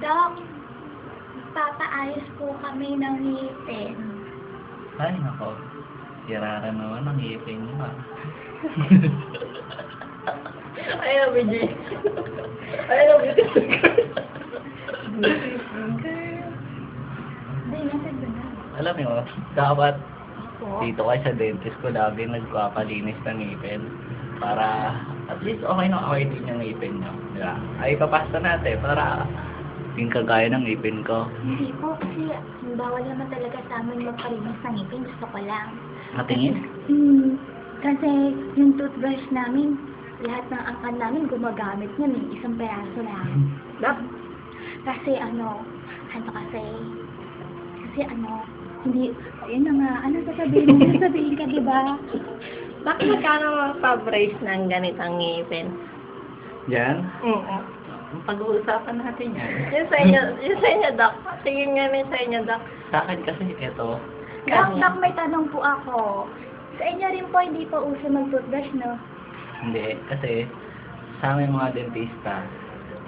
Dok, papaayos po kami ng ngipin. Ay, nako. Sirara naman ang ngipin niyo ah. I love you, Jay. I love you, Hindi, nasaan ba na? Alam mo, dapat Opo. dito kayo sa dentist ko lagi nagpapalinis ng ngipin para at least okay na okay din yung ngipin nyo. Diba? Ay, papasta natin para yung kagaya ng ngipin ko. Hindi po, kasi bawal naman talaga sa amin magpalinis ng ngipin. Gusto ko lang. Matingin? Kasi yung toothbrush namin, lahat ng angkan namin gumagamit nun eh. Isang peraso lang. Dok, Kasi hindi, ayun na nga, ano sasabihin ka, di ba? bakit magkano pa-brace ng ganitang ngipin? Yan? Oo. Pag-uusapan natin yan. Yung sa inyo, Dok. Tingin nga sa inyo, Dok. Sa akin kasi ito, Dok, may tanong po ako. Sa inyo rin po, hindi pa uso mag-toothbrush, no? hindi. Kasi sa amin mga dentista,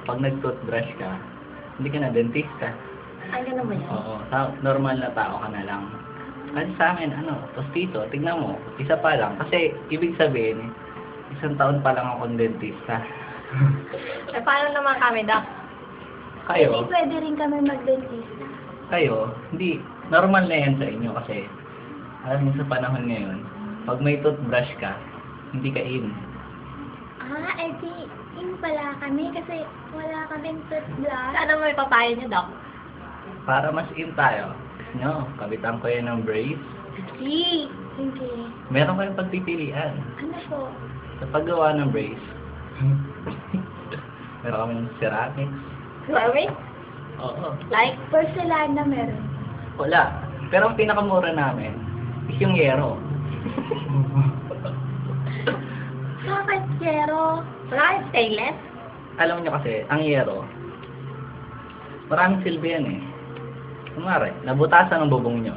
pag nag-toothbrush ka, hindi ka na dentista. Ay, ganun ba yan? Oo, normal na tao ka na lang. Kasi sa amin, postito, tignan mo, isa pa lang. Kasi, ibig sabihin, isang taon pa lang akong dentista. Eh, paano naman kami, Dok? Kayo, Hindi pwede rin kami mag-dentista. hindi, normal na yan sa inyo kasi, alam mo sa panahon ngayon, pag may toothbrush ka, hindi ka in. In pala kami kasi wala kaming toothbrush. Ano mo ipapayo niyo, Dok? Para mas in tayo, gusto nyo, kabitan ko yan ng brace. Sige. Meron kayong pagpipilian. Ano po? Sa paggawa ng brace, meron kami ng ceramics. Sorry? Oo. Like? Porcelana meron. Wala. Pero ang pinakamura namin is yung yero. Bakit, Jero? Wala kayong stainless? Alam nyo kasi, ang yero, maraming silbi yan eh. Kumari, nabutasan ang bubong nyo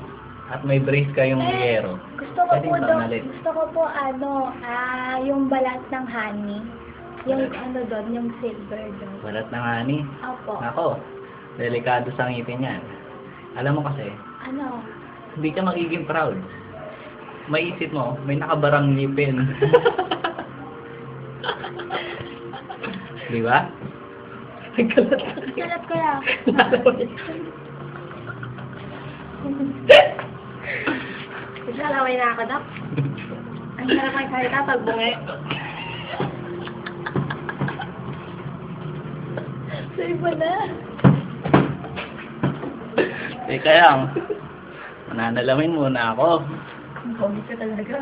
at may brace kayong yero. Gusto ko Pwedeng po, Dok. tanggalin. Gusto ko po, yung balat ng honey. Yung doon, yung silver doon. Balat na nga ni. Opo. Nako, delikado sa ngipin yan. Alam mo kasi, Ano? hindi ka magiging proud. Maisip mo, may nakabarang ngipin. Di ba? Salat kaya. Naglalaway na ako, Dok. Ang sarap ang salita pag bungi. Sa'yo pa na. Kaya, mananalamin muna ako. Pogi ka talaga.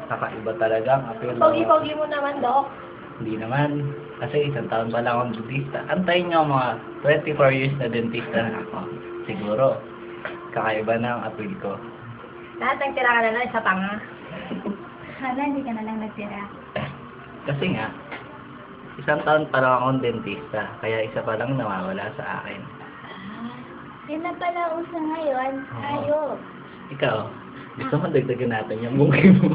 Kakaiba talaga ang apel. Pogi-pogi mo naman, Dok. Hindi naman. Kasi isang taon pa lang akong dentista. Antayin nyo mga 24 years na dentista na ako. Siguro, kakaiba na ang apel ko. Lahat ng tira ka na lang, isa pa nga. Sana hindi ka na lang nagtira. Kasi nga, isang taon pa lang akong dentista. Kaya isa pa lang nawawala sa akin. Yan na pala uso ngayon. Oo. Ayos. Ikaw, gusto mo dagdagan natin yung bungay mo?